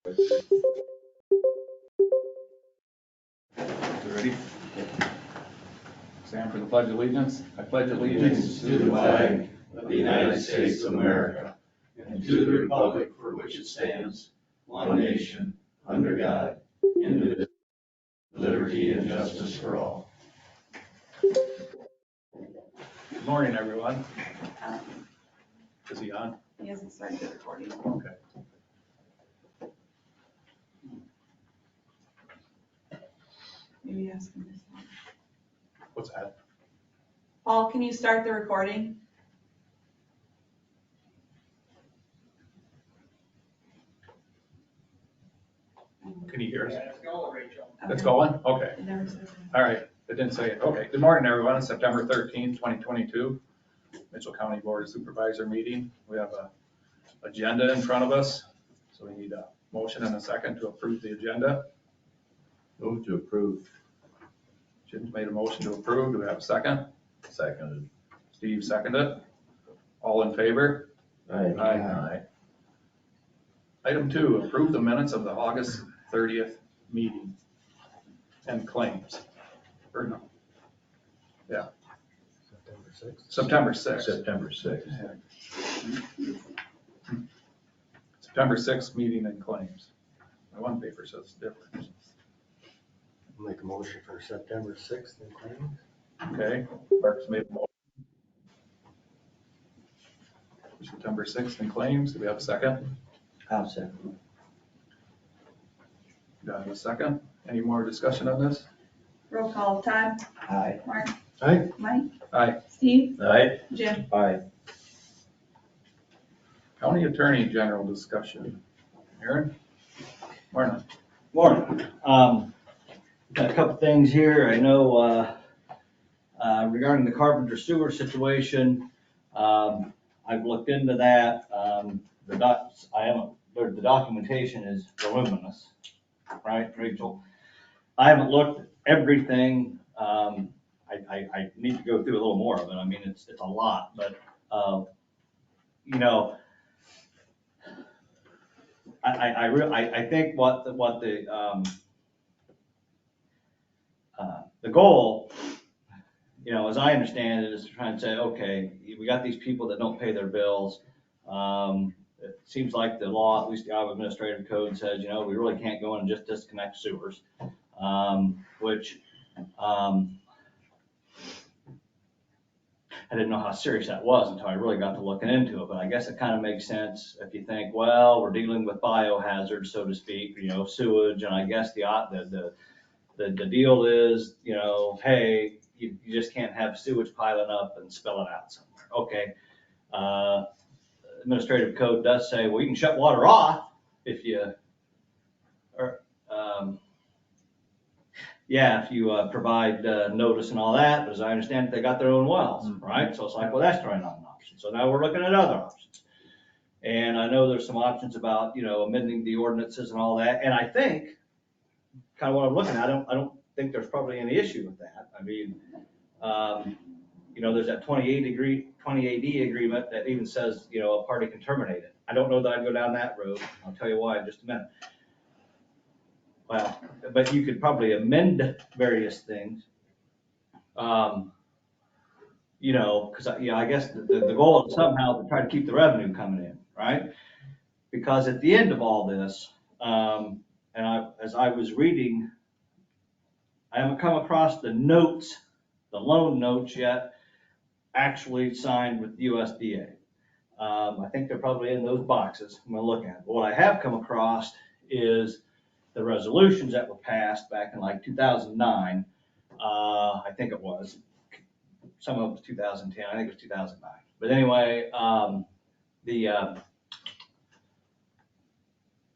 Ready? Stand for the Pledge of Allegiance. I pledge allegiance To the flag of the United States of America and to the republic for which it stands, one nation, under God, indivisible, with liberty and justice for all. Good morning, everyone. Is he on? He hasn't started the recording. Okay. Maybe ask him this one. What's that? Paul, can you start the recording? Can you hear us? Let's go, Rachel. It's going? Okay. It never says All right. It didn't say it. Okay. Good morning, everyone. It's September 13th, 2022. Mitchell County Board of Supervisor meeting. We have a agenda in front of us. So we need a motion and a second to approve the agenda. Move to approve. Jim's made a motion to approve. Do we have a second? Seconded. Steve seconded. All in favor? Aye. Item 2, approve the minutes of the August 30th meeting and claims. Or no? Yeah, September 6th. September 6th. September 6th. September 6th meeting and claims. My one paper says different. Make a motion for September 6th and claims. Okay, Mark's made a motion. For September 6th and claims. Do we have a second? I'll second. Do I have a second? Any more discussion on this? Roll call, Todd, Aye. Mark, Aye. Mike, Aye. Steve, Aye. Jim. Aye. County Attorney General discussion. Aaron? Marna? Morning. Got a couple things here. I know regarding the Carpenter sewer situation, I've looked into that. The documentation is voluminous, right, Rachel? I haven't looked at everything. I need to go through a little more of it. I mean, it's a lot, but you know, I think what the goal, you know, as I understand it, is to try and say, okay, we got these people that don't pay their bills. It seems like the law, at least the Iowa Administrative Code, says, you know, we really can't go in and just disconnect sewers, which I didn't know how serious that was until I really got to looking into it. But I guess it kind of makes sense if you think, well, we're dealing with biohazards, so to speak, you know, sewage, and I guess the deal is, you know, hey, you just can't have sewage piling up and spill it out somewhere. Okay. Administrative code does say, well, you can shut water off if you, provide notice and all that, but as I understand it, they got their own wells, right? So it's like, well, that's probably not an option. So now we're looking at other options. And I know there's some options about, you know, amending the ordinances and all that. And I think, kind of what I'm looking at, I don't think there's probably any issue with that. I mean, you know, there's that 20AD agreement that even says, you know, a party can terminate it. I don't know that I'd go down that road. I'll tell you why in just a minute. Well, but you could probably amend various things. You know, because I guess the goal is somehow to try to keep the revenue coming in, right? Because at the end of all this, as I was reading, I haven't come across the notes, the loan notes yet, actually signed with USDA. I think they're probably in those boxes I'm gonna look at. But what I have come across is the resolutions that were passed back in like 2009. I think it was. Some of it was 2010. I think it was 2009. But anyway,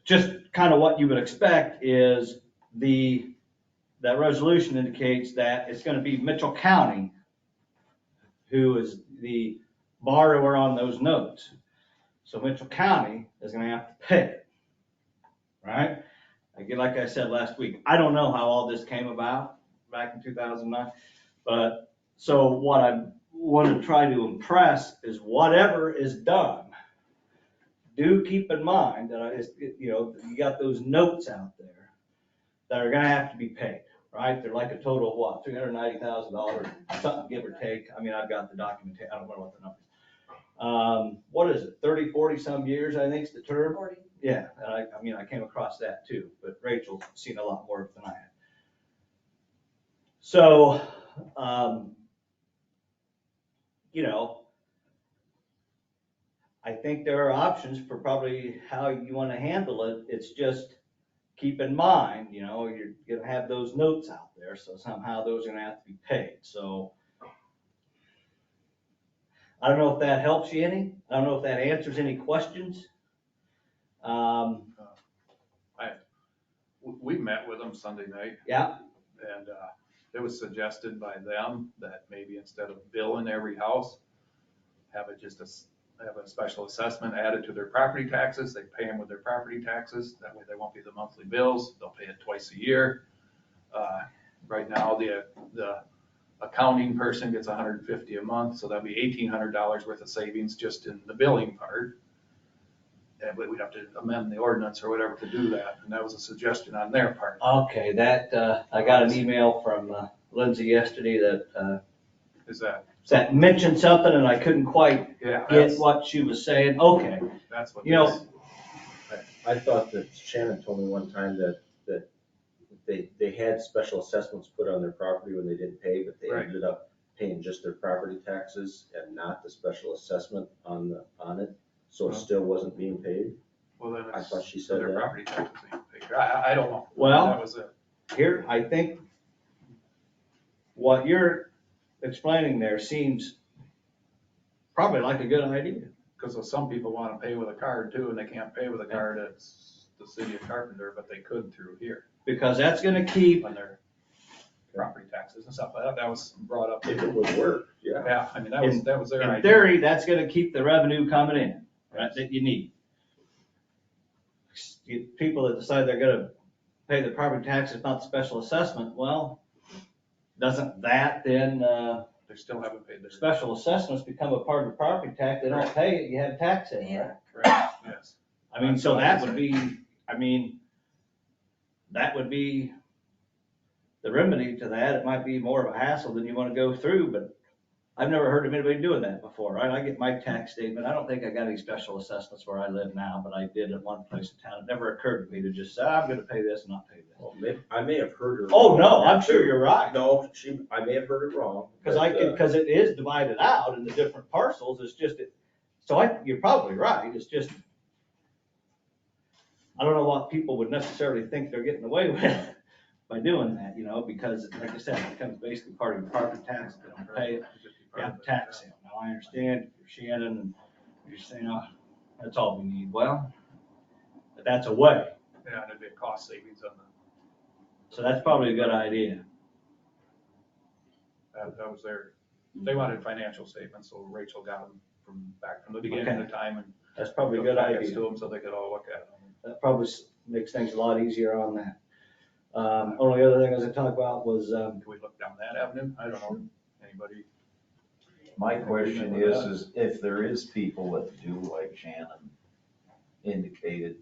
just kind of what you would expect is that resolution indicates that it's going to be Mitchell County who is the borrower on those notes. So Mitchell County is going to have to pay it, right? Again, like I said last week, I don't know how all this came about back in 2009, but so what I want to try to impress is whatever is done, do keep in mind that you got those notes out there that are gonna have to be paid, right? They're like a total of what, $390,000, something give or take. I mean, I've got the documentation, I don't know what the number is. What is it, 30, 40 some years, I think is the term? 40. Yeah, and I mean, I came across that too, but Rachel's seen a lot more than I have. So, I think there are options for probably how you want to handle it. It's just keep in mind, you're gonna have those notes out there, so somehow those are gonna have to be paid. So I don't know if that helps you any. I don't know if that answers any questions. We met with them Sunday night. Yeah. And it was suggested by them that maybe instead of billing every house, have a special assessment added to their property taxes. They pay them with their property taxes. That way they won't be the monthly bills. They'll pay it twice a year. Right now, the accounting person gets $150 a month, so that'd be $1,800 worth of savings just in the billing part. But we'd have to amend the ordinance or whatever to do that, and that was a suggestion on their part. Okay, I got an email from Lindsay yesterday that mentioned something and I couldn't quite get what she was saying. Okay. That's what. I thought that Shannon told me one time that they had special assessments put on their property when they didn't pay, but they ended up paying just their property taxes and not the special assessment on it. So it still wasn't being paid? Well, then I thought she said their that. property taxes being paid. I don't know. Well, that was it. Here, I think what you're explaining there seems probably like a good idea. Because some people want to pay with a card too, and they can't pay with a card at the city of Carpenter, but they could through here Because that's gonna keep, on their property taxes and stuff like that. That was brought up. If it would work, yeah. Yeah, I mean, that was their in idea. theory, that's gonna keep the revenue coming in, right, that you need. People that decide they're gonna pay the property taxes, not the special assessment, well, doesn't that then, They still haven't paid their. special assessments become a part of the property tax? They don't pay it, you have tax sale, right? Yeah. Correct, yes. I mean, so that would be, that would be the remedy to that. It might be more of a hassle than you want to go through, but I've never heard of anybody doing that before, right? I get my tax statement. I don't think I got any special assessments where I live now, but I did at one place in town. It never occurred to me to just say, I'm gonna pay this and not pay this. Well, I may have heard her. Oh, wrong no, on that I'm sure too. you're right. No, I may have heard it wrong. Because it is divided out into different parcels. It's just, you're probably right. It's just, I don't know what people would necessarily think they're getting away with by doing that, because like I said, it becomes basically part of your property tax. They don't pay it, you have a tax sale. Now, I understand if you're Shannon and you're saying, oh, that's all we need. Well, but that's a way. Yeah, and it'd be a cost savings on So that's probably a good idea. that was they wanted financial statements, so Rachel got them back from the beginning of the time and. That's probably a good packets idea. to them so they could all look at them. That probably makes things a lot easier on that. Only other thing I was gonna talk about was, Can we look down that avenue? I don't know. Anybody? My question is if there is people that do like Shannon indicated,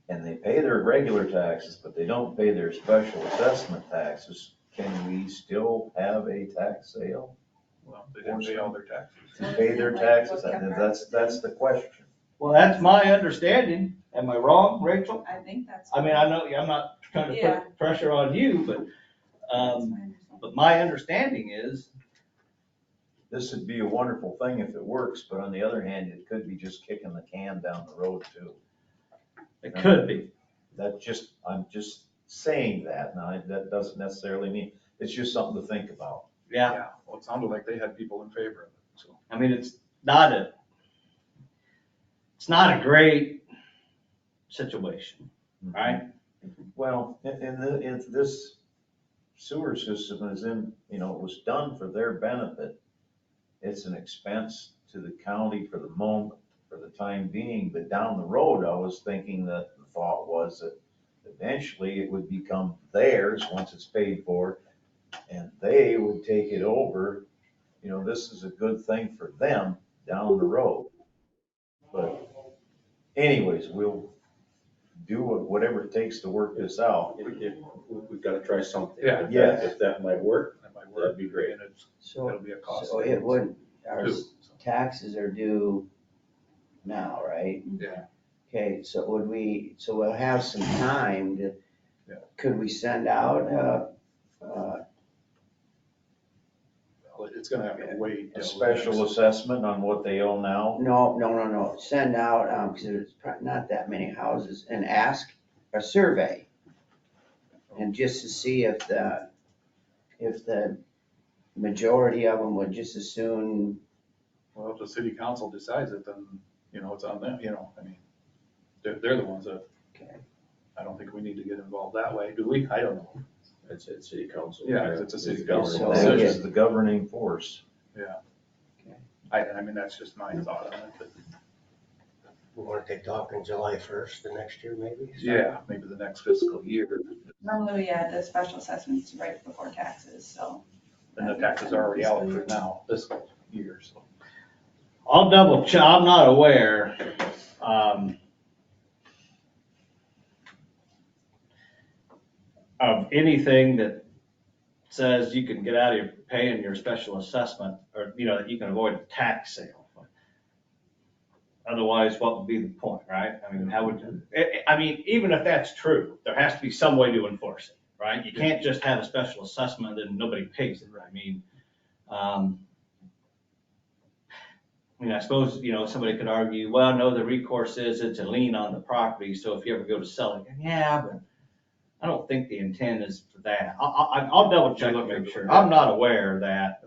and they pay their regular taxes, but they don't pay their special assessment taxes, can we still have a tax sale? Well, they didn't pay all their taxes. To pay their taxes, that's the question. well, that's my understanding. Am I wrong, Rachel? I think that's. I mean, I know, I'm not trying to Yeah. put pressure on you, That's my understanding. but my understanding is, This would be a wonderful thing if it works, but on the other hand, it could be just kicking the can down the road too. it could be. I'm just saying that, now, that doesn't necessarily mean, it's just something to think about. Yeah, Well, it sounded like they had people in favor of it, so. I mean, it's not a great situation, right? Well, if this sewer system is in, it was done for their benefit, it's an expense to the county for the moment, for the time being, but down the road, I was thinking that the thought was that eventually it would become theirs once it's paid for, and they would take it over. This is a good thing for them down the road. But anyways, we'll do whatever it takes to work this out. We've got to try something. Yeah. If that- Yes. If that might work, That might that'd work. be great. And it'll So, be a cost. so it would, our Too. taxes are due now, right? Yeah. Okay, so we'll have some time to, Yeah. could we send out, Well, it's gonna have to wait. A till special assessment on what they owe now. no, send out, cause there's not that many houses, and ask a survey. And just to see if the majority of them would just as soon, Well, if the city council decides it, then, it's on them, I mean, they're the ones that, okay, I don't think we need to get involved that way, do we? I don't know. It's city council. Yeah, it's a city the governing council. So- That is the governing force. I mean, that's just my thought on it, but, We want to take talk on July 1st, the next year maybe? yeah, maybe the next fiscal year, Normally, we add the special assessments right before taxes, so. and the taxes are already out for now, this year, so. I'll double check, I'm not aware, of anything that says you can get out of your paying your special assessment, or, that you can avoid a tax sale. Otherwise, what would be the point, right? I mean, how would, even if that's true, there has to be some way to enforce it, right? You can't just have a special assessment and nobody pays it. I suppose, somebody could argue, well, no, the recourse is it's a lien on the property, so if you ever go to sell it, yeah, but I don't think the intent is for that. I'll double check to make sure. I'm not aware of that.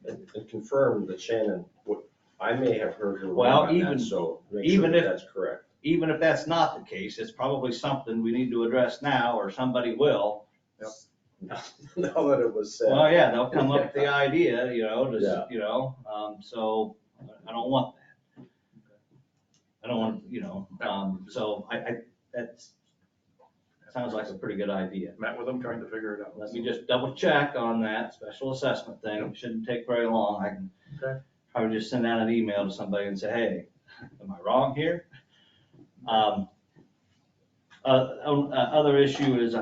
And confirm that Shannon, what, I may have heard her Well, wrong on even- that, so make even sure if- that's correct. Even if that's not the case, it's probably something we need to address now, or somebody will. Now that it was said. Well, yeah, they'll come up with the idea, Yeah. so I don't want that. I don't want, so that's, sounds like a pretty good idea. Met with them, trying to figure it out. Let me just double check on that special assessment thing. It shouldn't take very long. I can Okay. probably just send out an email to somebody and say, hey, am I wrong here? Other issue is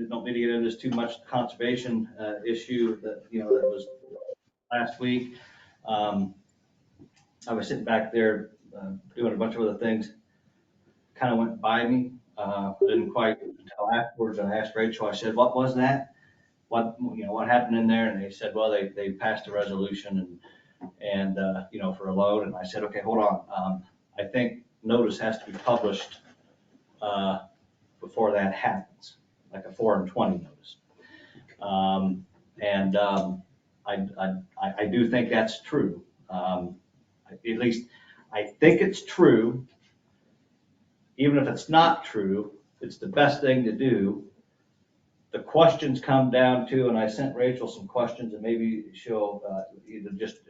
don't need to get into this too much, conservation issue that was last week. I was sitting back there doing a bunch of other things, kind of went by me. Didn't quite tell afterwards. I asked Rachel, I said, what was that? What happened in there? And they said, well, they passed a resolution and for a loan. And I said, okay, hold on. I think notice has to be published before that happens, like a 4 and 20 notice. I do think that's true. At least I think it's true. Even if it's not true, it's the best thing to do. The questions come down to, and I sent Rachel some questions, and maybe she'll either just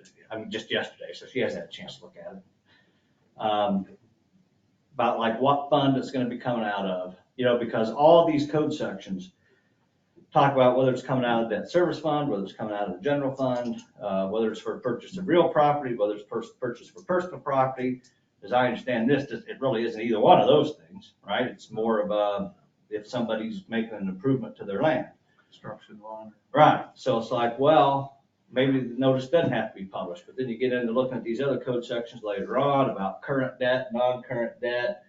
yesterday, so she hasn't had a chance to look at it. About like what fund it's going to be coming out of, because all these code sections talk about whether it's coming out of the debt service fund, whether it's coming out of the general fund, whether it's for purchase of real property, whether it's purchase for personal property. As I understand this, it really isn't either one of those things, right? It's more of if somebody's making an improvement to their land. Construction loan. Right, so it's like, well, maybe the notice doesn't have to be published, but then you get into looking at these other code sections later on about current debt, non-current debt.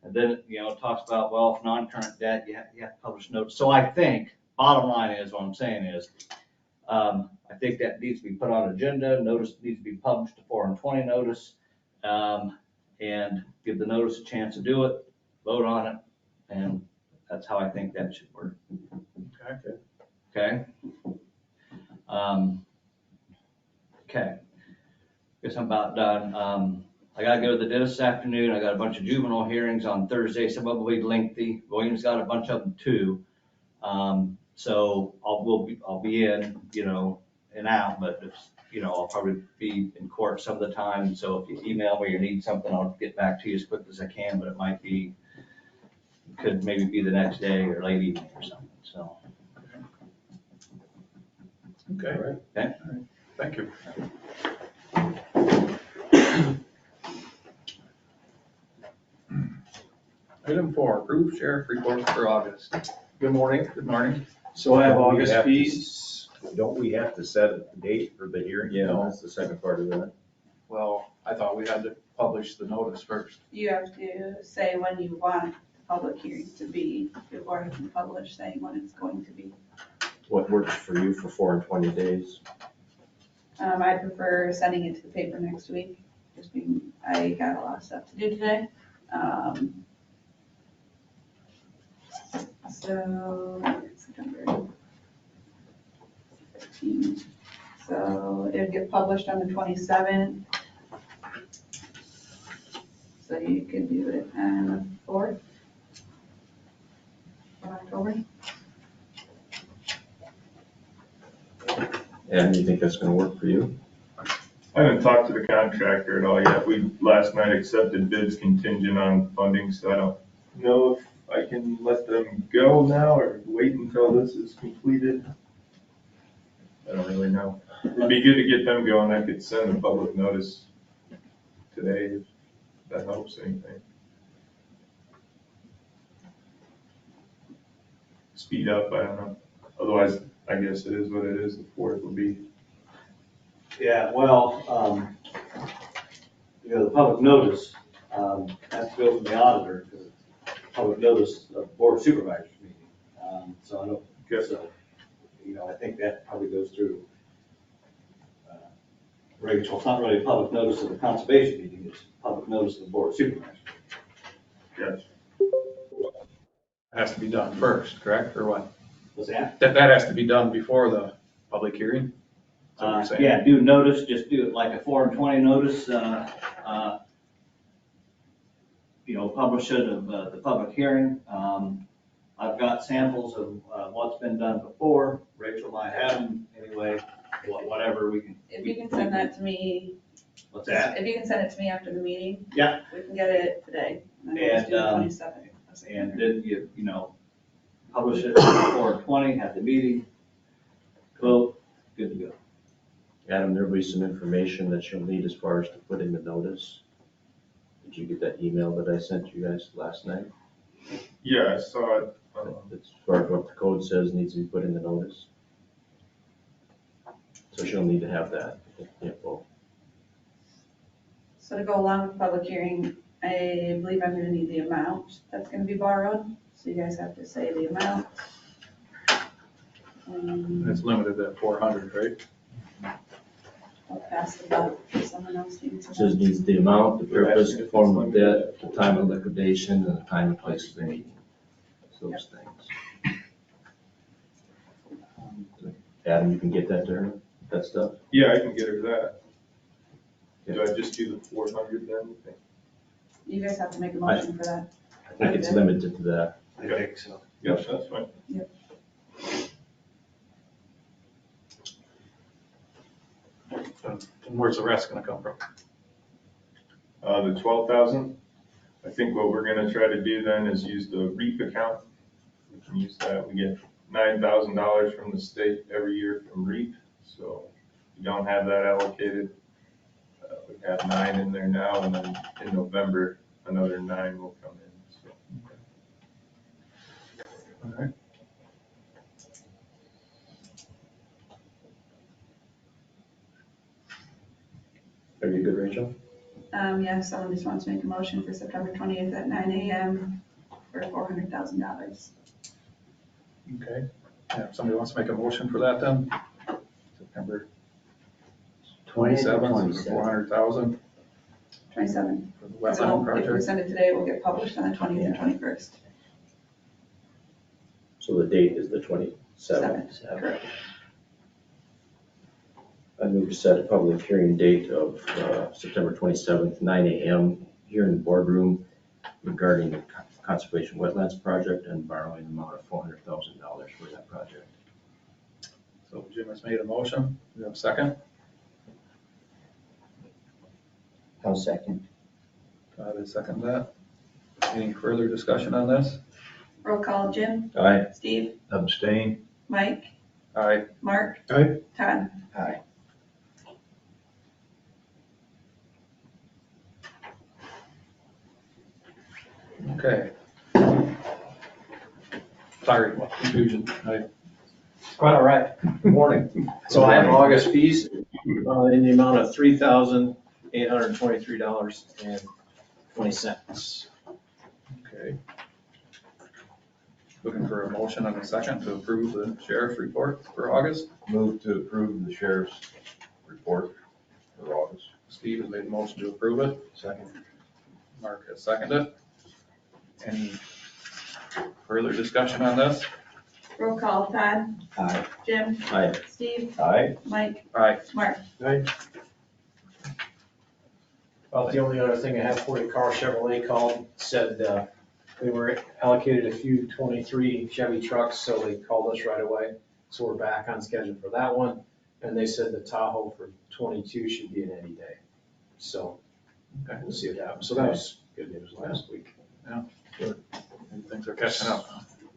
And then, it talks about, well, if non-current debt, you have to publish notice. So I think, bottom line is, what I'm saying is, I think that needs to be put on agenda, notice needs to be published, a 4 and 20 notice, and give the notice a chance to do it, vote on it, and that's how I think that should work. Okay? Okay. Guess I'm about done. I gotta go to the dentist this afternoon. I got a bunch of juvenile hearings on Thursday. Some of them will be lengthy. William's got a bunch of them too. So I'll be in, and out, but I'll probably be in court some of the time. So if you email me or need something, I'll get back to you as quick as I can, but it could maybe be the next day or late evening or something, so. Okay. All right. Okay. Thank you. Item 4, approve sheriff report for August. Good morning. Good morning. So I have Don't we August have to fees. Don't we have to set a date for the hearing? Yeah, that's the second part of that. Well, I thought we had to publish the notice first. You have to say when you want the public hearing to be before you can publish saying when it's going to be. What works for you for 4 and 20 days? I prefer sending it to the paper next week, just being, I got a lot of stuff to do today. So, September 15th. So it'd get published on the 27th. So you could do it on the 4th of October. And you think that's gonna work for you? I haven't talked to the contractor at all yet. We last night accepted bids contingent on funding, so I don't know if I can let them go now or wait until this is completed. I don't really know. It'd be good to get them going. I could send a public notice today if that helps anything. Speed up, I don't know. Otherwise, I guess it is what it is. The 4th will be. Yeah, well, the public notice, has to go from the auditor to public notice of board of supervisors meeting. So I don't, so, I think that probably goes through, Rachel, it's not really a public notice of the conservation meeting, it's public notice of the board of supervisors. Gotcha. Has to be done first, correct, or what? What's that? That has to be done before the public hearing? Is that what you're saying? Yeah, do notice, just do it like a 4 and 20 notice, publish it of the public hearing. I've got samples of what's been done before. Rachel might have them anyway, whatever we can. If you can send that to me, What's that? if you can send it to me after the meeting. Yeah. We can get it today. And then we'll just do the And, 27th. And then publish it at 4 and 20, have the meeting, vote, good to go. Adam, there'll be some information that you'll need as far as to put in the notice. Did you get that email that I sent you guys last night? Yeah, I saw it. As far as what the code says needs to be put in the notice. So she'll need to have that info. So to go along with the public hearing, I believe I'm gonna need the amount that's gonna be borrowed. So you guys have to say the amount. It's limited at 400, right? I'll pass the buck if someone else needs It says it. needs the amount, the purpose, the form of debt, the time of liquidation, and the time and place of the meeting. Those things. Adam, you can get that to her, that stuff? Yeah, I can get her that. Do I just do the 400 then, you think? You guys have to make a motion for that. I think it's limited to that. I think so. Yes, that's fine. And where's the rest gonna come from? The 12,000, I think what we're gonna try to do then is use the REAP account. We can use that. We get $9,000 from the state every year from REAP, so we don't have that allocated. We have 9 in there now, and then in November, another 9 will come in, so. All right. Are you good, Rachel? Yeah, someone just wants to make a motion for September 20th at 9 a.m. for $400,000. Okay. Yeah, if somebody wants to make a motion for that then? September 27th, 400,000 27. for the So wetland if we project. send it today, it will get published on the 20th and 21st. So the date is the 27th. Correct. I move to set a public hearing date of September 27th, 9 a.m. here in the boardroom regarding the Conservation Wetlands Project and borrowing amount of $400,000 for that project. So Jim has made a motion. Do you have a second? I'll second. Todd has seconded that. Any further discussion on this? Roll call, Jim, Aye. Steve, Abstain? Mike, Aye. Mark. Aye. Todd. Aye. Okay. Sorry, confusion. Quite all right. Good morning. So I have August fees in the amount of $3,823.20. Okay. Looking for a motion and a second to approve the sheriff's report for August. Move to approve the sheriff's report for August. Steve has made a motion to approve it. Second. Mark has seconded. Any further discussion on this? Roll call, Todd. Aye. Jim. Aye. Steve. Aye. Mike. Aye. Mark. Well, the only other thing I have for you, Carl Chevrolet called, said they were allocated a few 23 Chevy trucks, so they called us right away. So we're back on schedule for that one. And they said the Tahoe for 22 should be in any day. So Okay. we'll see what happens. So that was good news last week. Things are catching up.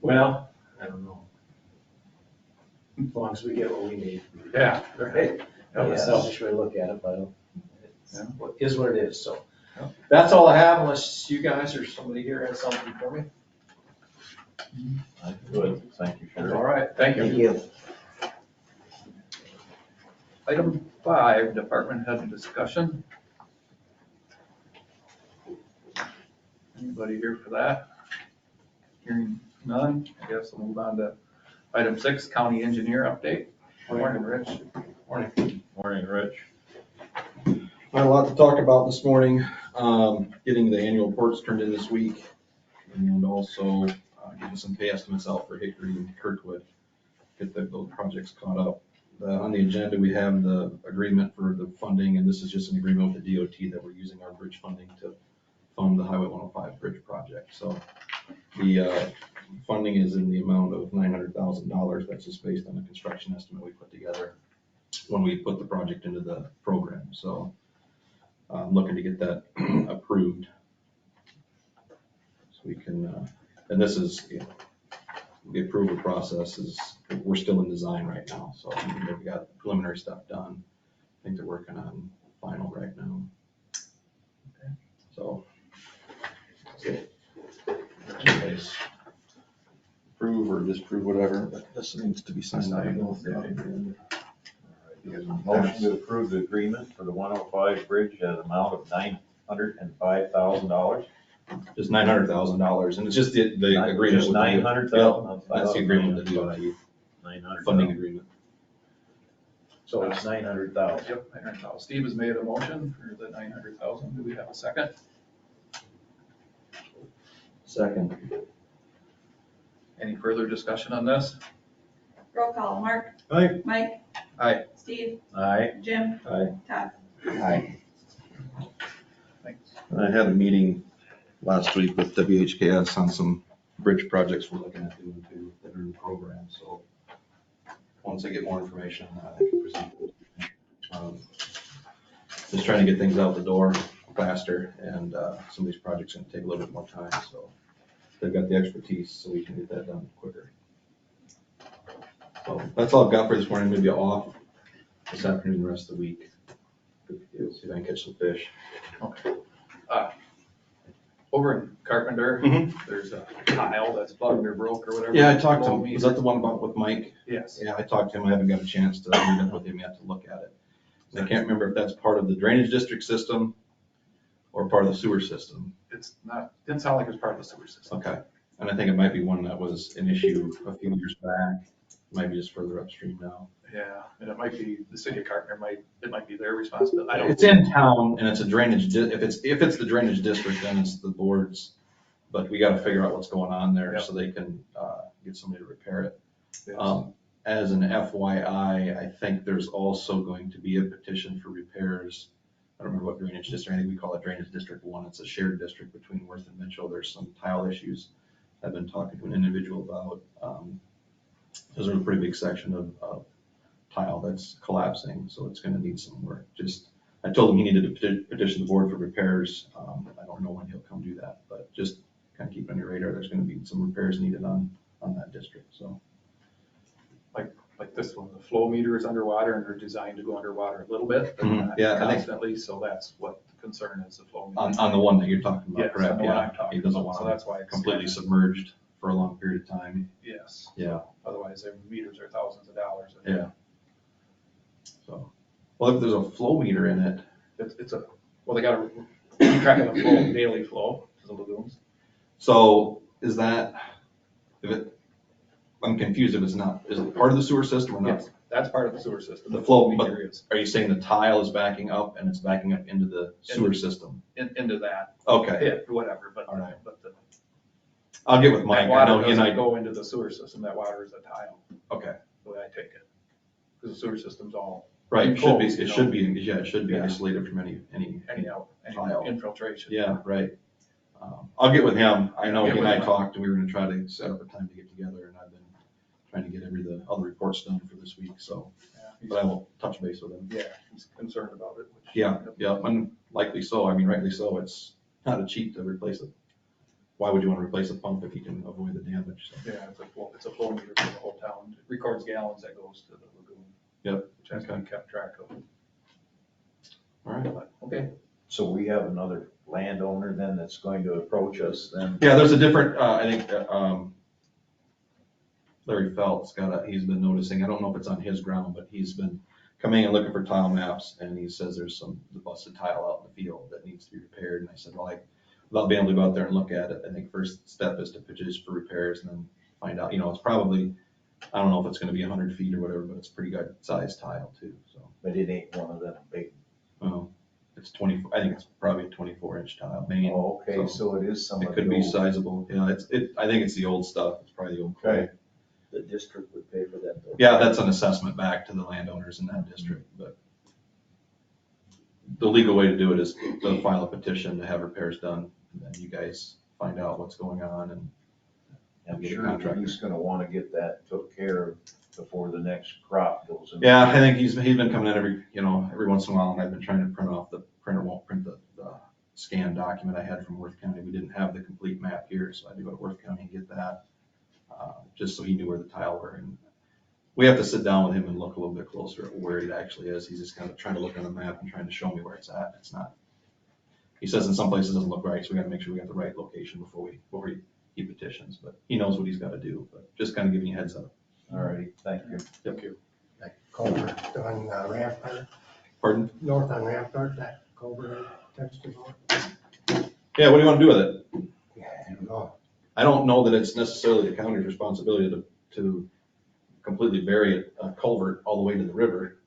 Well, I don't know. As long as we get what we need. Yeah. Right. That's a Yeah. selfish way to look at it, but it's Yeah. what is what it is, so. Yeah. That's all I have, unless you guys or somebody here has something for me. Good, thank you, All Sheriff. right. Thank Thank you. you. Item 5, department head discussion. Anybody here for that? Hearing none, I guess we'll move on to item 6, county engineer update. Morning, Rich. Morning. Morning, Rich. Not a lot to talk about this morning. Getting the annual reports turned in this week, and also getting some pay estimates out for Hickory and Kirkwood. Get those projects caught up. On the agenda, we have the agreement for the funding, and this is just an agreement with the DOT that we're using our bridge funding to fund the Highway 105 bridge project. So the funding is in the amount of $900,000. That's just based on the construction estimate we put together when we put the project into the program. So I'm looking to get that approved. So we can, and this is, the approval process is, we're still in design right now. So they've got preliminary stuff done. I think they're working on final right now. Okay. So, that's it. Anyways, approve or disapprove, whatever, but this needs to be signed. Motion to approve the agreement for the 105 bridge at an amount of $905,000. Just $900,000, and it's just the agreement. Just with the- $900,000? Yep, that's the agreement with the DOT, funding agreement. So it's 900,000. Yep, 900,000. Steve has made a motion for the 900,000. Do we have a second? Second. Any further discussion on this? Roll call, Mark. Aye. Mike. Aye. Steve. Aye. Jim. Aye. Todd. Aye. Thanks. I had a meeting last week with WHKS on some bridge projects we're looking at doing too, that are in the program, so once I get more information on that, I can present it. Just trying to get things out the door faster, and some of these projects are gonna take a little bit more time, so they've got the expertise, so we can get that done quicker. So that's all I've got for this morning. Maybe off this afternoon, the rest of the week. See if I can catch some fish. Okay. Over in Carpenter, there's a tile that's bugged or broke or whatever. Yeah, I talked to Below him. me. Was that the one about with Mike? Yes. Yeah, I talked to him. I haven't got a chance to meet up with him yet to look at it. And I can't remember if that's part of the drainage district system or part of the sewer system. It's not, didn't sound like it was part of the sewer system. Okay. And I think it might be one that was an issue a few years back, might be just further upstream now. Yeah, and it might be, the city of Carpenter it might be their responsibility. I don't. It's in town and it's a drainage, if it's the drainage district, then it's the board's, but we gotta figure out what's going on there so they can get somebody to repair it. Yes. As an FYI, I think there's also going to be a petition for repairs. I don't remember what drainage district, I think we call it Drainage District 1. It's a shared district between Worth and Mitchell. There's some tile issues I've been talking to an individual about. There's a pretty big section of tile that's collapsing, so it's gonna need some work. I told him he needed to petition the board for repairs. I don't know when he'll come do that, but just kind of keep on your radar. There's gonna be some repairs needed on that district, so. Like this one, the flow meter is underwater and they're designed to go underwater a little bit, but not Yeah, I think- constantly, so that's what the concern is the flow. On the one that you're talking Yes, about, correct? on the one Yeah. I'm talking He doesn't about, so want that's why it it's completely submerged for a long period of time. Yes. Yeah. Otherwise, their meters are thousands of dollars. Yeah. So, well, if there's a flow meter in it, Well, they gotta keep track of the flow, daily flow to the lagoons. so is that, I'm confused if it's not, is it part of the sewer system or not? Yes, that's part of the sewer system. The flow, but meter is are you saying the tile is backing up and it's backing up into the sewer system? into that Okay, pit, whatever, but, All right. but the. I'll get with Mike. That I know water he and doesn't I, go into the sewer system, that water is a tile, okay, the way I take it. Because the sewer system's all, right, it should be, Cold, you it know. should be, yeah, it should be Yeah. isolated from any Tile. any infiltration. Yeah, right. I'll get with him. I know Get he and with I him. talked, we were gonna try to set up a time to get together, and I've been trying to get the other reports done for this week, so, Yeah, but I will touch base with him. Yeah, he's concerned about it. which- Yeah, yeah, and likely so, I mean, rightly so, it's not a cheap to replace it. Why would you wanna replace a pump if you can avoid the damage? So, Yeah, it's a flow meter for the whole town. It records gallons that goes to the lagoon. Yep. Which has to be kept track of. all right. But, okay, So we have another landowner then that's going to approach us then? Yeah, there's a different, I think, Larry Felt's he's been noticing, I don't know if it's on his ground, but he's been coming and looking for tile maps, and he says there's some busted tile out in the field that needs to be repaired, and I said, well, without being able to go out there and look at it, I think first step is to petition for repairs and then find out, it's probably, I don't know if it's gonna be 100 feet or whatever, but it's pretty good sized tile too, so. But it ain't one of them big. It's I think it's probably a 24-inch tile main. Oh, okay, so it is some It of could be those. sizable, I think it's the old stuff, it's probably the old clay. Okay. The district would pay for that though. Yeah, that's an assessment back to the landowners in that district, but the legal way to do it is to file a petition to have repairs done, and then you guys find out what's going on and I'm get a sure contractor. he's gonna wanna get that took care of before the next crop goes in. Yeah, I think he's been coming in every once in a while, and I've been trying to the printer won't print the scanned document I had from Worth County. We didn't have the complete map here, so I had to go to Worth County and get that, just so he knew where the tile were. And we have to sit down with him and look a little bit closer at where it actually is. He's just kind of trying to look on the map and trying to show me where it's at. It's not, he says in some places it doesn't look right, so we gotta make sure we got the right location before he petitions, but he knows what he's gotta do, but just kind of giving you a heads up. All righty, thank you. thank you. That culvert on Rampart, Pardon? north on Rampart, that culvert touched it on. Yeah, what do you wanna do with it? Yeah, I don't know. I don't know that it's necessarily the county's responsibility to completely bury a culvert all the way to the river.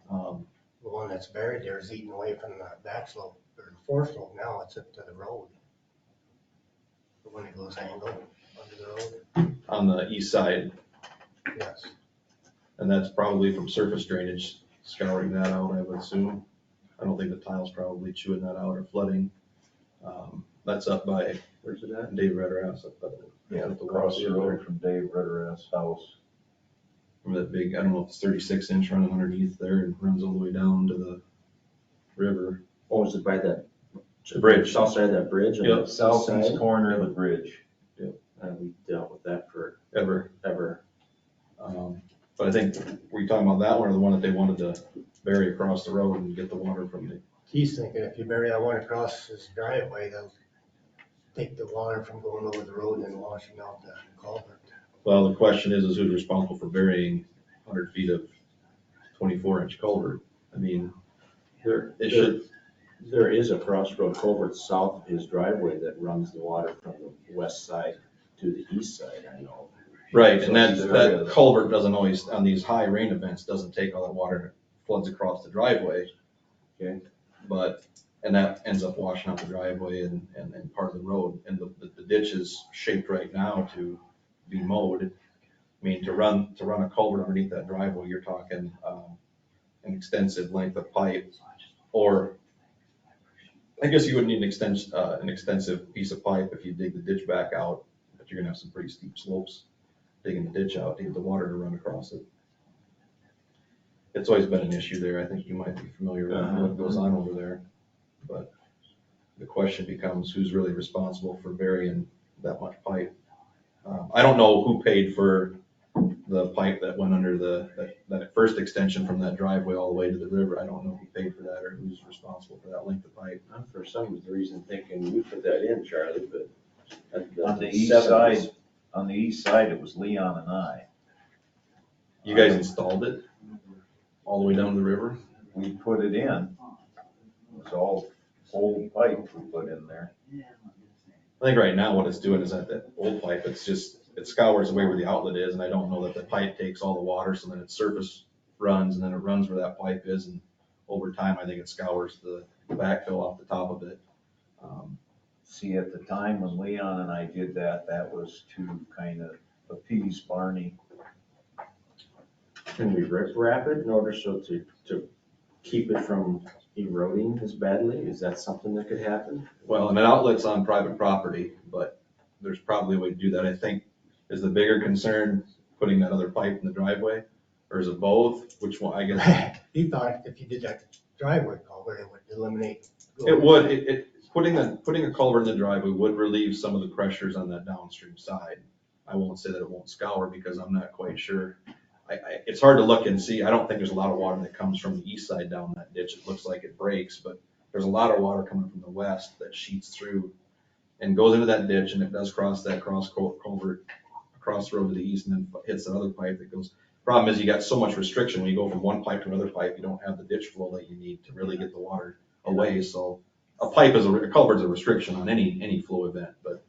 The one that's buried there is eating away from the back slope, or the fourth slope now, it's up to the road. The one that goes angled under the road, On the east side, yes. and that's probably from surface drainage, scouring that out, I would assume. I don't think the tile's probably chewing that out or flooding. That's up by, where's it at? Dave Redderhouse, up by Yeah, at the across the water. road from Dave Ritter's house. Remember that big, I don't know if it's 36-inch running underneath there and runs all the way down to the river. Oh, is it by that? The bridge. South side of that bridge? on Yep, the east Southeast side? corner of the bridge. We dealt with that Ever. forever. But I think, were you talking about that one or the one that they wanted to bury across the road and get the water from the? He's thinking if you bury that one across his driveway, they'll take the water from going over the road and washing out the culvert. Well, the question is who's responsible for burying 100 feet of 24-inch culvert? I mean, There is a crossroad culvert south of his driveway that runs the water from the west side to the east side, I know. right, So and that there is- culvert doesn't always, on these high rain events, doesn't take all that water and it floods across the driveway. Okay. And that ends up washing out the driveway and part of the road. And the ditch is shaped right now to be mowed. I mean, to run a culvert underneath that driveway, you're talking an extensive length of pipe, or I guess you would need an extensive piece of pipe if you dig the ditch back out, but you're gonna have some pretty steep slopes digging the ditch out to get the water to run across it. It's always been an issue there. I think you might be familiar with what goes on over there. But the question becomes who's really responsible for burying that much pipe. I don't know who paid for the pipe that went under that first extension from that driveway all the way to the river. I don't know who paid for that or who's responsible for that length of pipe. I'm for some reason thinking we put that in, Charlie, but. On the east side, it was Leon and I. You guys installed it all the way down to the river? We put it in. It was all old pipe we put in there. I think right now what it's doing is that old pipe, it scours away where the outlet is, and I don't know that the pipe takes all the water, so then it surface runs, and then it runs where that pipe is, and over time, I think it scours the backfill off the top of it. See, at the time when Leon and I did that, that was to kind of appease Barney. Can we rip wrap it in order to keep it from eroding as badly? Is that something that could happen? Well, and an outlet's on private property, but there's probably a way to do that. I think, is the bigger concern putting that other pipe in the driveway? Or is it both? Which one, I guess? He thought if you did that driveway culvert, it would eliminate. It would, putting a culvert in the driveway would relieve some of the pressures on that downstream side. I won't say that it won't scour because I'm not quite sure. It's hard to look and see. I don't think there's a lot of water that comes from the east side down that ditch. It looks like it breaks, but there's a lot of water coming from the west that sheets through and goes into that ditch, and it does cross that culvert across the road to the east and then hits another pipe that goes. Problem is you got so much restriction when you go from one pipe to another pipe, you don't have the ditch flow that you need to really get the water away. So a culvert's a restriction on any flow event, but.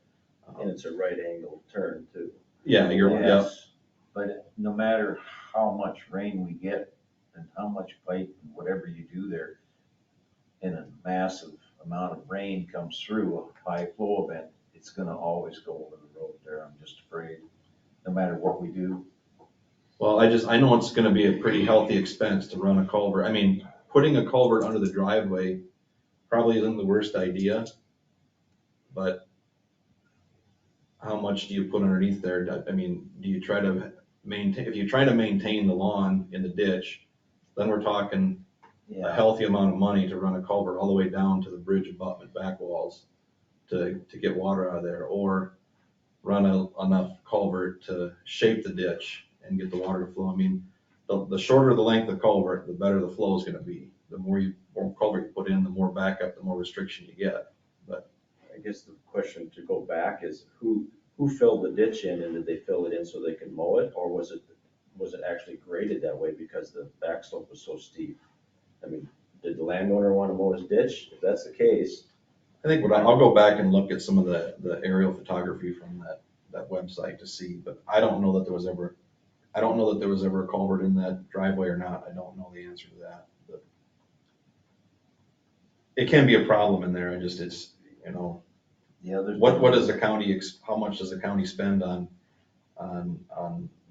And it's a right angle turn too. Yeah, Yes, but no matter how much rain we get and how much pipe and whatever you do there, and a massive amount of rain comes through a high flow event, it's gonna always go over the road there. I'm just afraid, no matter what we do. Well, I know it's gonna be a pretty healthy expense to run a culvert. I mean, putting a culvert under the driveway probably isn't the worst idea, but how much do you put underneath there? I mean, do you try to maintain, if you try to maintain the lawn in the ditch, then we're talking a healthy amount of money to run a culvert all the way down to the bridge abutment back walls to get water out of there, or run enough culvert to shape the ditch and get the water to flow. I mean, the shorter the length of culvert, the better the flow is gonna be. The more culvert you put in, the more backup, the more restriction you get. I guess the question to go back is who filled the ditch in, and did they fill it in so they could mow it? Or was it actually graded that way because the back slope was so steep? I mean, did the landowner want to mow his ditch? If that's the case. I think I'll go back and look at some of the aerial photography from that website to see, but I don't know that there was ever a culvert in that driveway or not. I don't know the answer to that, but it can be a problem in there. It's, you know, what does the county, how much does the county spend on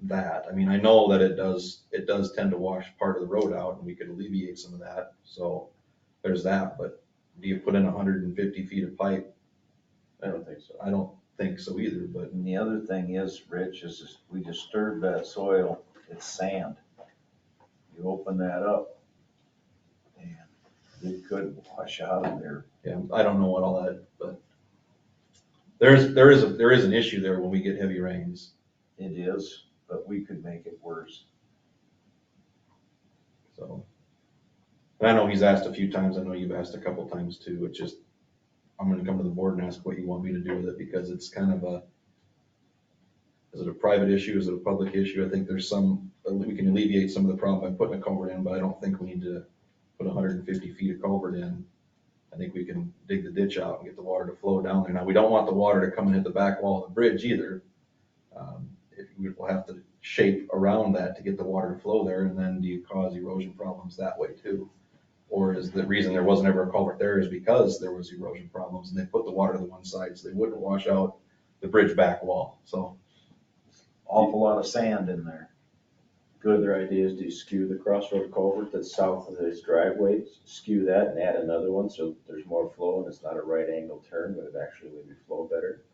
that? I mean, I know that it does tend to wash part of the road out, and we could alleviate some of that. So there's that, but do you put in 150 feet of pipe? I don't think so. I don't think so either, but. And the other thing is, Rich, is we disturb that soil, it's sand. You open that up, and it could wash out of there. Yeah, I don't know what all that, but there is an issue there when we get heavy rains. It is, but we could make it worse. So, and I know he's asked a few times. I know you've asked a couple times too. It's just, I'm gonna come to the board and ask what you want me to do with it, because it's kind of is it a private issue? Is it a public issue? I think we can alleviate some of the problem by putting a culvert in, but I don't think we need to put 150 feet of culvert in. I think we can dig the ditch out and get the water to flow down there. Now, we don't want the water to come and hit the back wall of the bridge either. We'll have to shape around that to get the water to flow there, and then do you cause erosion problems that way too? Or is the reason there wasn't ever a culvert there is because there was erosion problems and they put the water to the one side so they wouldn't wash out the bridge back wall, so. Awful lot of sand in there. Good other idea is to skew the crossroad culvert that's south of this driveway, skew that and add another one so there's more flow and it's not a right angle turn, but it actually maybe flow better.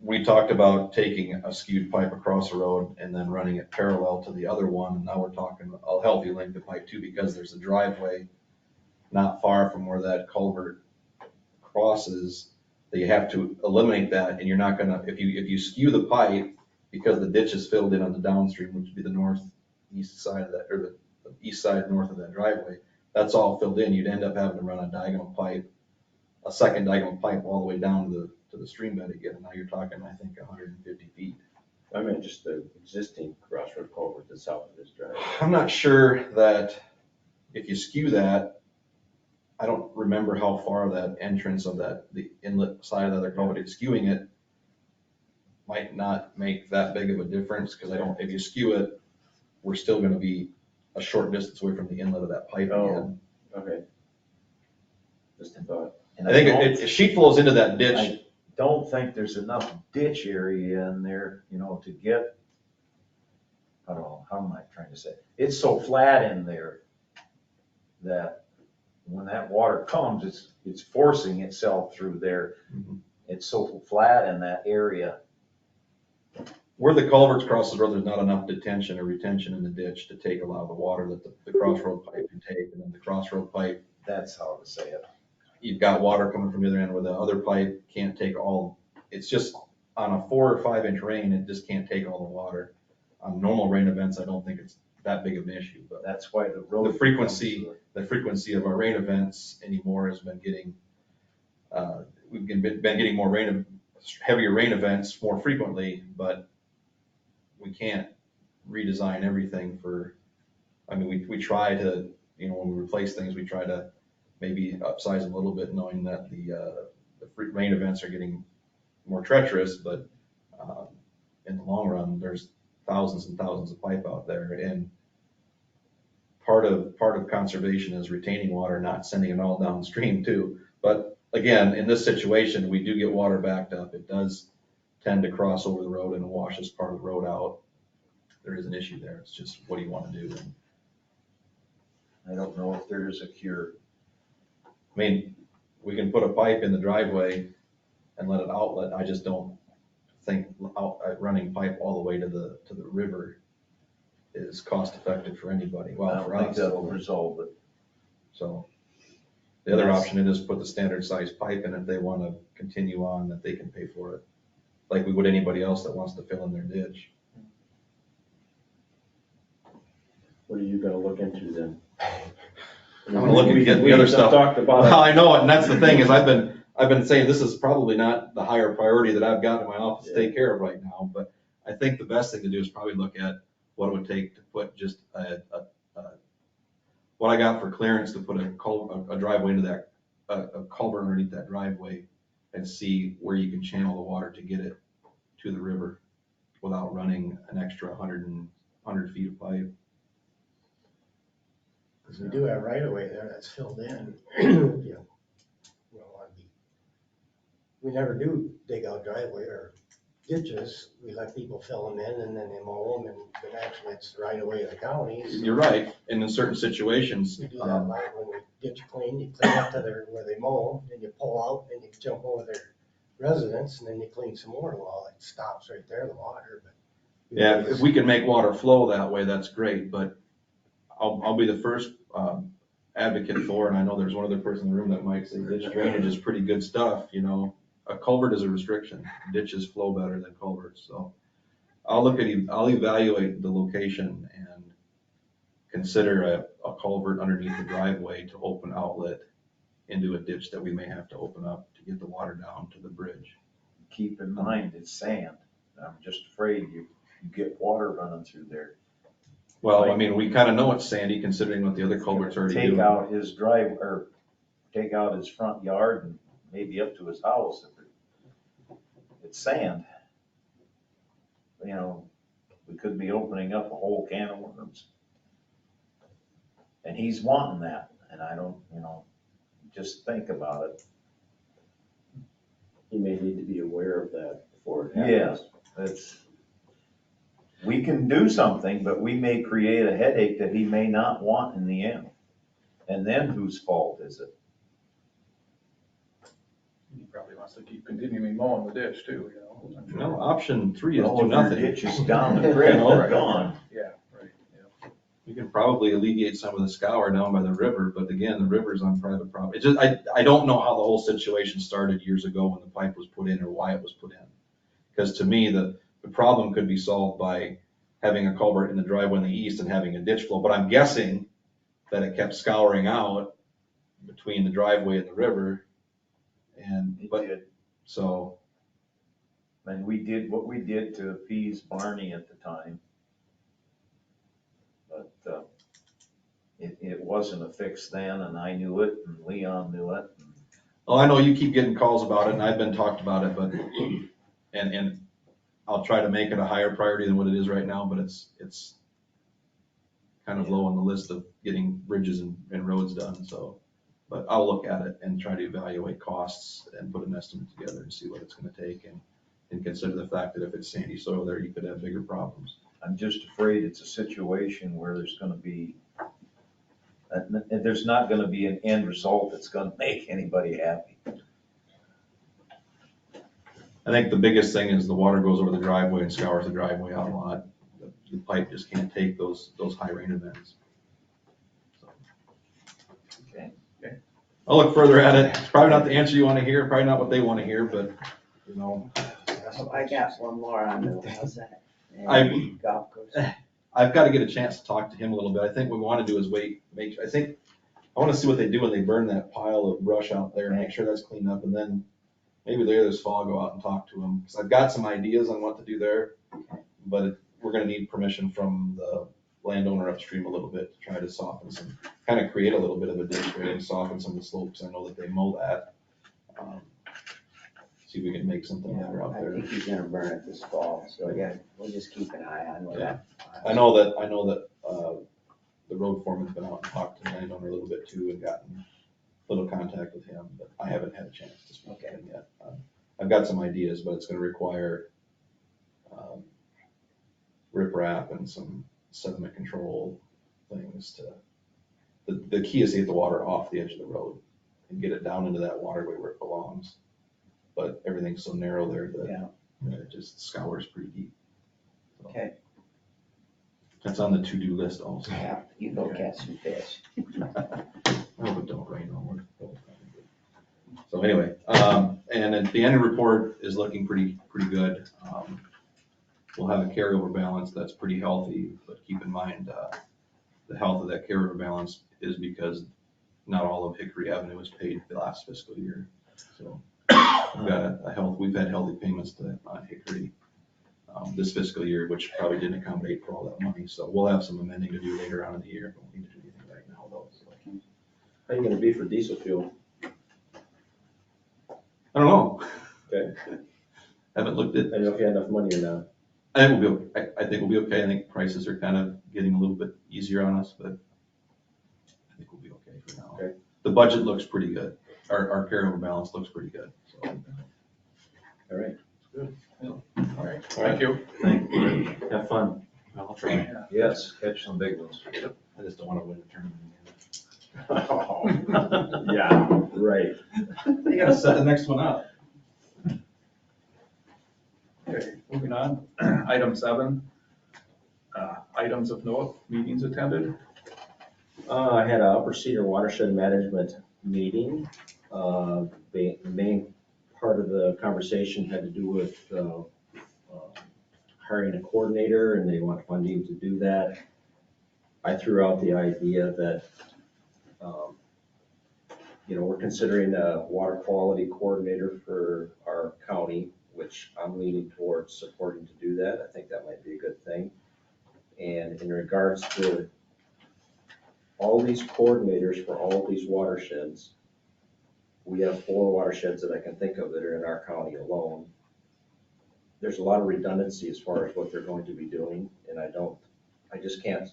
We talked about taking a skewed pipe across the road and then running it parallel to the other one, and now we're talking a healthy length of pipe too, because there's a driveway not far from where that culvert crosses, that you have to eliminate that, and you're not gonna, if you skew the pipe, because the ditch is filled in on the downstream, which would be the northeast side of that, or the east side north of that driveway, that's all filled in, you'd end up having to run a diagonal pipe, a second diagonal pipe all the way down to the stream bed again, and now you're talking, I think, 150 feet. I meant just the existing crossroad culvert that's south of this drive. I'm not sure that if you skew that, I don't remember how far that entrance of the inlet side of the other culvert, skewing it might not make that big of a difference, because if you skew it, we're still gonna be a short distance away from the inlet of that pipe again. Okay. Just a thought. And I think if sheet flows into that ditch, I don't think there's enough ditch area in there, to get, I don't know, how am I trying to say? It's so flat in there that when that water comes, it's forcing itself through there. Mhm. It's so flat in that area. where the culverts cross the road, there's not enough detention or retention in the ditch to take a lot of the water that the crossroad pipe can take, and then the crossroad pipe, That's how to say it. you've got water coming from the other end where the other pipe can't take all, it's just on a 4 or 5 inch rain, it just can't take all the water. On normal rain events, I don't think it's that big of an issue, but That's why the road. the frequency of our rain events anymore has been getting, we've been getting more heavier rain events more frequently, but we can't redesign everything we try to, when we replace things, we try to maybe upsize them a little bit, knowing that the rain events are getting more treacherous, but in the long run, there's thousands and thousands of pipe out there, and part of conservation is retaining water, not sending it all downstream too. But again, in this situation, we do get water backed up. It does tend to cross over the road and washes part of the road out. There is an issue there. It's just, what do you want to do? I don't know if there is a cure. We can put a pipe in the driveway and let it outlet. I just don't think running pipe all the way to the river is cost effective for anybody. I Well, don't for think us. that'll resolve it. So the other option is put the standard size pipe in. If they want to continue on, that they can pay for it, like we would anybody else that wants to fill in their ditch. What are you gonna look into then? I'm gonna look and get the other stuff. Talked about Well, I know it, and that's the thing, is I've been saying this is probably not the higher priority that I've got in my office to take care of right now, but I think the best thing to do is probably look at what it would take to put just what I got for clearance to put a driveway into that, a culvert underneath that driveway, and see where you can channel the water to get it to the river without running an extra 100 feet of pipe. Because we do have right of way there that's filled in. We never do dig out driveway or ditches. We let people fill them in and then they mow them, but actually it's right of way of the counties. You're right, and in certain situations, We do that like when we ditch clean, you clean up to where they mow, then you pull out, then you jump over their residence, and then you clean some more. Well, it stops right there, the water, but. yeah, if we can make water flow that way, that's great, but I'll be the first advocate for, and I know there's one other person in the room that might say ditch drainage is pretty good stuff, A culvert is a restriction. Ditches flow better than culverts, so I'll evaluate the location and consider a culvert underneath the driveway to open outlet into a ditch that we may have to open up to get the water down to the bridge. Keep in mind, it's sand. I'm just afraid you get water running through there. Well, we kind of know it's sandy considering what the other culverts already do. Take out his take out his front yard and maybe up to his house. It's sand. We could be opening up a whole can of worms. And he's wanting that, and I don't, just think about it. You may need to be aware of that before it Yes, happens. we can do something, but we may create a headache that he may not want in the end. And then whose fault is it? He probably wants to keep continuing mowing the ditch too, I'm No, sure. option 3 is Well, do if your nothing. ditch is down the creek, No. they're gone. Yeah, right, yeah. You can probably alleviate some of the scour down by the river, but again, the river's on private property. It's just, I don't know how the whole situation started years ago when the pipe was put in or why it was put in. Because to me, the the problem could be solved by having a culvert in the driveway in the east and having a ditch flow, but I'm guessing that it kept scouring out between the driveway and the river. And, It but, did. so, And we did what we did to appease Barney at the time. But it wasn't a fix then, and I knew it, and Leon knew it. oh, I know you keep getting calls about it, and I've been talked about it, but, and I'll try to make it a higher priority than what it is right now, but it's kind of low on the list of getting bridges and roads done, so. But I'll look at it and try to evaluate costs and put an estimate together and see what it's gonna take, and consider the fact that if it's sandy soil there, you could have bigger problems. I'm just afraid it's a situation where there's gonna be, and there's not gonna be an end result that's gonna make anybody happy. I think the biggest thing is the water goes over the driveway and scours the driveway out a lot. The pipe just can't take those high rain events. So, Okay. I'll look further at it. It's probably not the answer you wanna hear, probably not what they wanna hear, but, you know, Oh, I got one more on the, how's that? I- Golf course. I've gotta get a chance to talk to him a little bit. I think what we wanna do is I wanna see what they do when they burn that pile of brush out there, make sure that's cleaned up, and then maybe later this fall, go out and talk to him, because I've got some ideas on what to do there. But we're gonna need permission from the landowner upstream a little bit to try to soften some, kind of create a little bit of a ditch there and soften some of the slopes. I know that they mow that. See if we can make something better out I there. think he's gonna burn it this fall, so yeah, we'll just keep an eye on that. I know that the road foreman's been out and talked to the landowner a little bit too and gotten a little contact with him, but I haven't had a chance to speak to him yet. I've got some ideas, but it's gonna require riprap and some sediment control things the key is to get the water off the edge of the road and get it down into that waterway where it belongs. But everything's so narrow there that it just scours pretty deep. So Okay, that's on the to-do list also. yeah, you go catch some fish. Oh, but don't rain on it. So anyway, and then the end report is looking pretty good. We'll have a carryover balance that's pretty healthy, but keep in mind, the health of that carryover balance is because not all of Hickory Avenue was paid the last fiscal year. So we've had healthy payments on Hickory, this fiscal year, which probably didn't accommodate for all that money. So we'll have some amending to do later on in the year. Don't need to do anything right now though. So. How you gonna be for diesel fuel? I don't know. Okay. Haven't looked at. I don't know if you have enough money or not. I think we'll be okay. I think prices are kind of getting a little bit easier on us, but I think we'll be okay for now. Okay. The budget looks pretty good. Our carryover balance looks pretty good, so. All right. All right, thank you. Have fun. I'll try. Yes, catch some big ones. I just don't want to win the tournament. Yeah, right. You gotta set the next one up. Okay, moving on, item 7, items of note, meetings attended. I had a Upper Cedar Watershed Management meeting. The main part of the conversation had to do with hiring a coordinator, and they want funding to do that. I threw out the idea that, we're considering a water quality coordinator for our county, which I'm leaning towards supporting to do that. I think that might be a good thing. And in regards to all these coordinators for all of these watersheds, we have 4 watersheds that I can think of that are in our county alone. There's a lot of redundancy as far as what they're going to be doing, and I just can't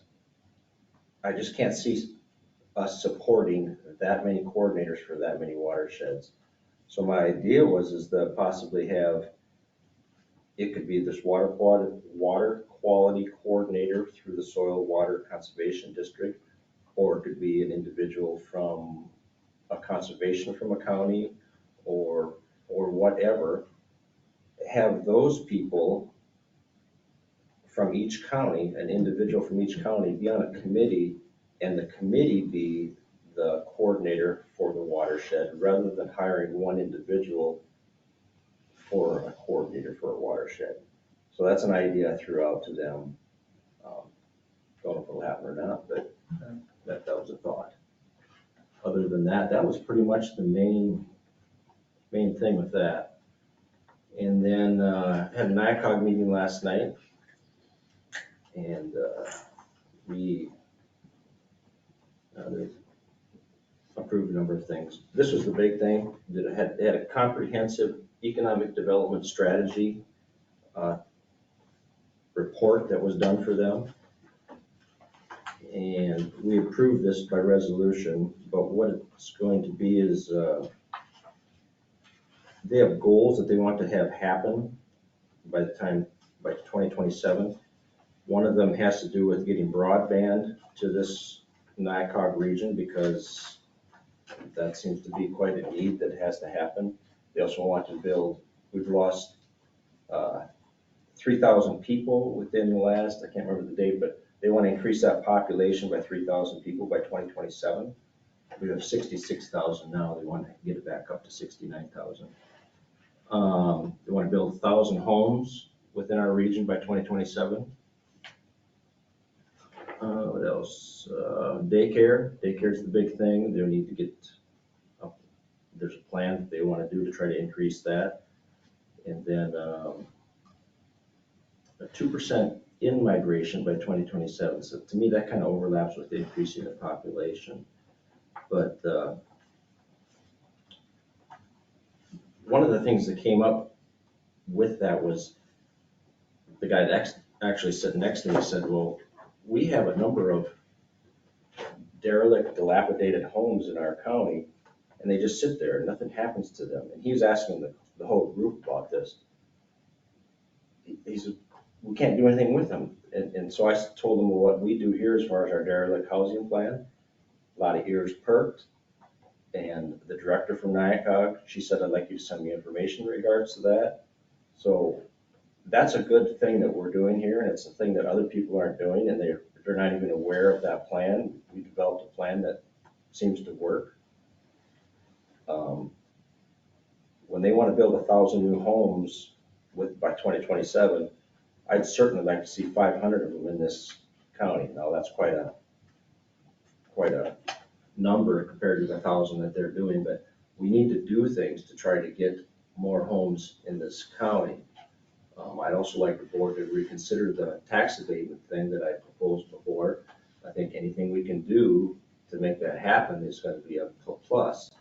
see us supporting that many coordinators for that many watersheds. So my idea is to possibly have, it could be this water quality coordinator through the Soil Water Conservation District, or it could be an individual from a conservation from a county or whatever. Have those people from each county, an individual from each county, be on a committee, and the committee be the coordinator for the watershed, rather than hiring one individual for a coordinator for a watershed. So that's an idea I threw out to them. Don't know if it'll happen or not, but that was a thought. Other than that, that was pretty much the main thing with that. And then, had a NICOG meeting last night, and, we they approved a number of things. This was the big thing, that it had a comprehensive economic development strategy, report that was done for them. And we approved this by resolution, but what it's going to be is, they have goals that they want to have happen by 2027. One of them has to do with getting broadband to this NICOG region, because that seems to be quite a need that has to happen. They also want to build, we've lost 3,000 people within the last, I can't remember the date, but they want to increase that population by 3,000 people by 2027. We have 66,000 now, they want to get it back up to 69,000. They want to build 1,000 homes within our region by 2027. What else? Daycare's the big thing. They need to get up. There's a plan that they want to do to try to increase that. And then a 2% in-migration by 2027. So to me, that kind of overlaps with increasing the population. But one of the things that came up with that was the guy that actually sat next to me said, well, we have a number of derelict, dilapidated homes in our county, and they just sit there and nothing happens to them. And he was asking the whole group about this. He said, we can't do anything with them. And so I told him, well, what we do here as far as our derelict housing plan, a lot of ears perked. And the director from NICOG, she said, I'd like you to send me information in regards to that. So that's a good thing that we're doing here, and it's a thing that other people aren't doing, and they're not even aware of that plan. We developed a plan that seems to work. When they want to build 1,000 new homes by 2027, I'd certainly like to see 500 of them in this county. Now, that's quite a number compared to the 1,000 that they're doing, but we need to do things to try to get more homes in this county. I'd also like the board to reconsider the tax abatement thing that I proposed before. I think anything we can do to make that happen is going to be a plus.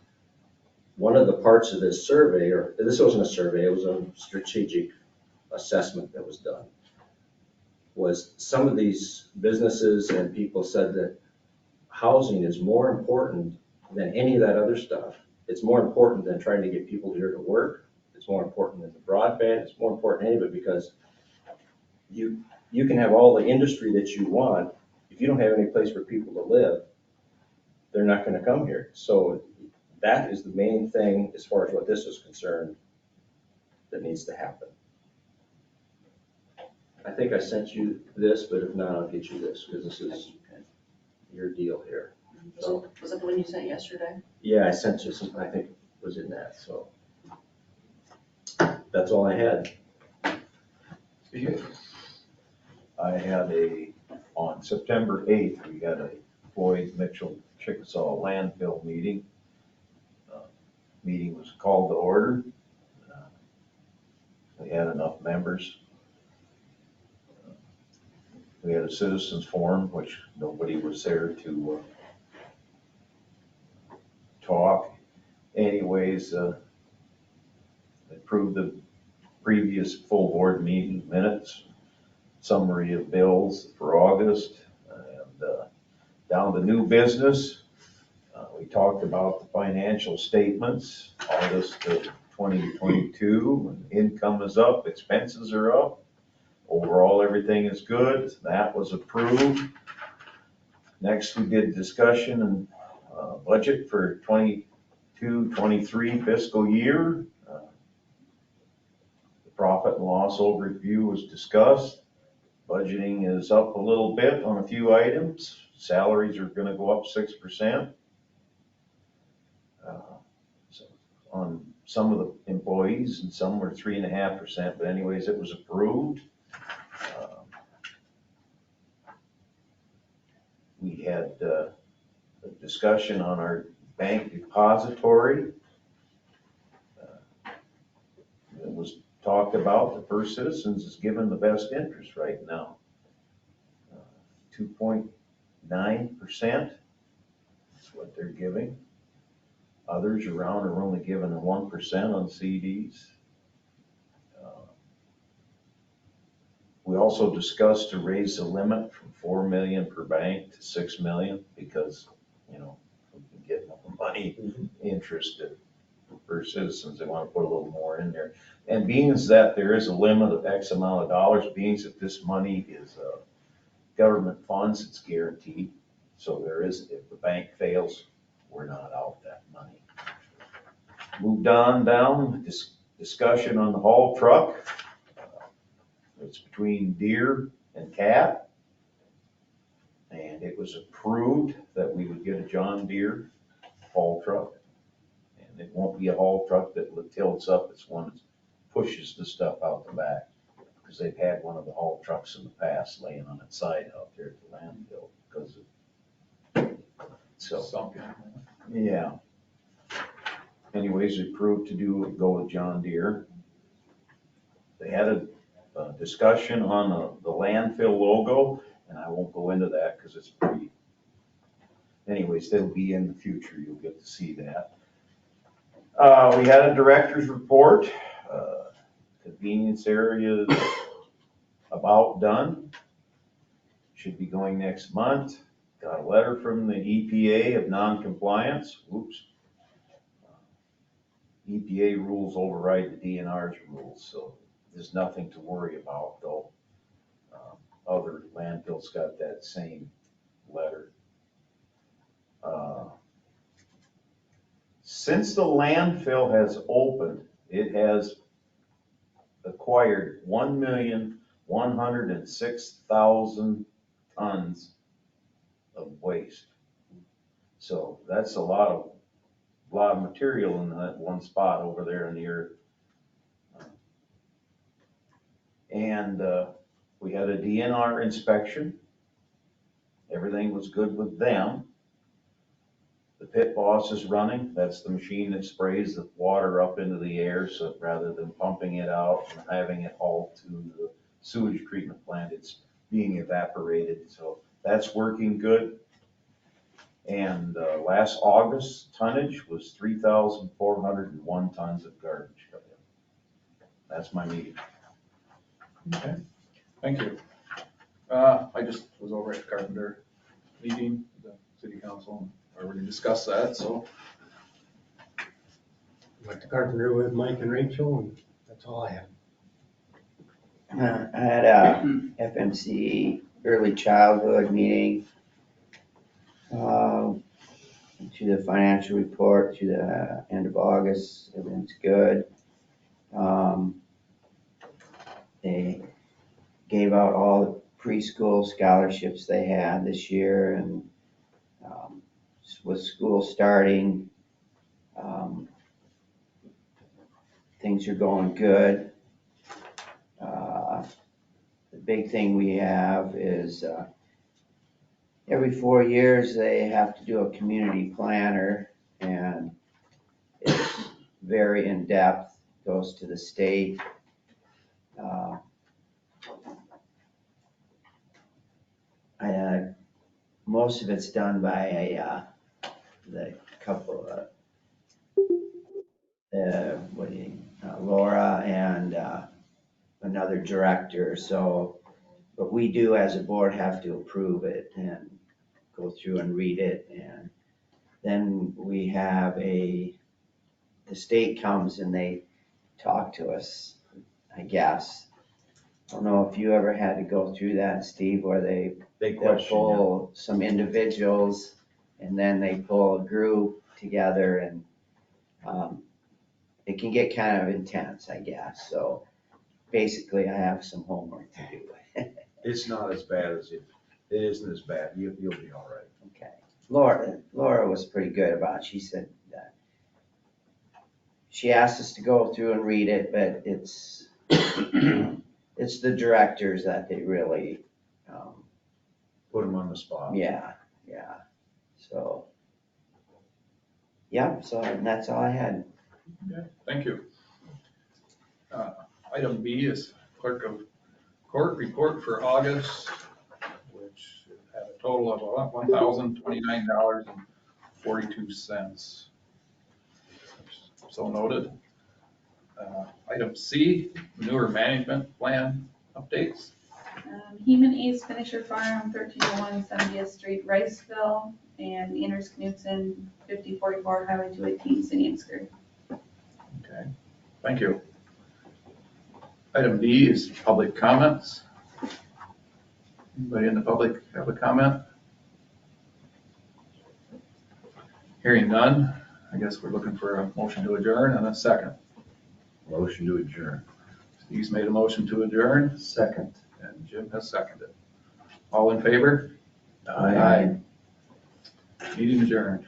One of the parts of this survey, or this wasn't a survey, it was a strategic assessment that was done, was some of these businesses and people said that housing is more important than any of that other stuff. It's more important than trying to get people here to work. It's more important than the broadband. It's more important than any of it, because you can have all the industry that you want. If you don't have any place for people to live, they're not going to come here. So that is the main thing as far as what this is concerned that needs to happen. I think I sent you this, but if not, I'll get you this, because this is your deal here. So, Was it the one you sent yesterday? yeah, I sent you some, I think it was in that, so. That's all I had. I had on September 8th, we got a Boyd Mitchell Chickasaw landfill meeting. Meeting was called to order. We had enough members. We had a citizens forum, which nobody was there to talk. Anyways, approved the previous full board meeting minutes, summary of bills for August, and down to new business. We talked about the financial statements, August of 2022. Income is up, expenses are up. Overall, everything is good. That was approved. Next, we did discussion and budget for 22-23 fiscal year. The profit and loss overview was discussed. Budgeting is up a little bit on a few items. Salaries are going to go up 6%. So on some of the employees, and some were 3.5%, but anyways, it was approved. had a discussion on our bank depository. It was talked about, the First Citizens is given the best interest right now. 2.9%, that's what they're giving. Others around are only giving 1% on CDs. We also discussed to raise the limit from 4 million per bank to 6 million because, you know, we can get more money interest for Citizens. They want to put a little more in there. And being as that there is a limit of X amount of dollars, being that this money is government funds, it's guaranteed. So there is, if the bank fails, we're not out that money. Moved on down, discussion on the haul truck. It's between Deere and Cat. And it was approved that we would get a John Deere haul truck. And it won't be a haul truck that tilts up, it's one that pushes the stuff out the back. Because they've had one of the haul trucks in the past laying on its side out there at the landfill because of, so, yeah. Anyways, we approved to go with John Deere. They had a discussion on the landfill logo, and I won't go into that because it's pretty, anyways, that'll be in the future, you'll get to see that. We had a director's report, convenience area is about done, should be going next month. Got a letter from the EPA of non-compliance, oops. EPA rules override the DNR's rules, so there's nothing to worry about though. Other landfills got that same letter. Since the landfill has opened, it has acquired 1,106,000 tons of waste. So that's a lot of material in that one spot over there in the earth. And we had a DNR inspection. Everything was good with them. The pit boss is running. That's the machine that sprays the water up into the air. So rather than pumping it out and having it hauled to the sewage treatment plant, it's being evaporated. So that's working good. And last August tonnage was 3,401 tons of garbage coming in. That's my meeting. Okay, thank you. I just was over at Carpenter meeting, the city council, already discussed that, so. Went to Carpenter with Mike and Rachel, and that's all I have. I had a FMC early childhood meeting. To the financial report to the end of August, everything's good. They gave out all the preschool scholarships they had this year, and with school starting, things are going good. The big thing we have is every 4 years, they have to do a community planner, and it's very in-depth, goes to the state. Most of it's done by the couple of, Laura and another director, so, but we do as a board have to approve it and go through and read it, and then we have the state comes and they talk to us, I guess. I don't know if you ever had to go through that, Steve, where they'll pull some individuals and then they pull a group together, and it can get kind of intense, I guess. So basically I have some homework to do. It's not as bad as it isn't as bad. You'll be all right. Okay. Laura was pretty good about it. She said that she asked us to go through and read it, but it's the directors that they really, Put them on the spot. yeah, Yeah, so. Yeah, so that's all I had. Okay, thank you. Item B is clerk of court report for August, which had a total of $1,029.42. So noted. Item C, manure management plan updates. Heman East Finisher Farm, 1301 70th Street, Riceville, and Anders Knutson, 5044 Highway 218, Sinningsburg. Okay, thank you. Item D is public comments. Anybody in the public have a comment? Hearing none, I guess we're looking for a motion to adjourn and a second. Motion to adjourn. Steve's made a motion to adjourn, Second. and Jim has seconded. All in favor? Aye. Meeting adjourned.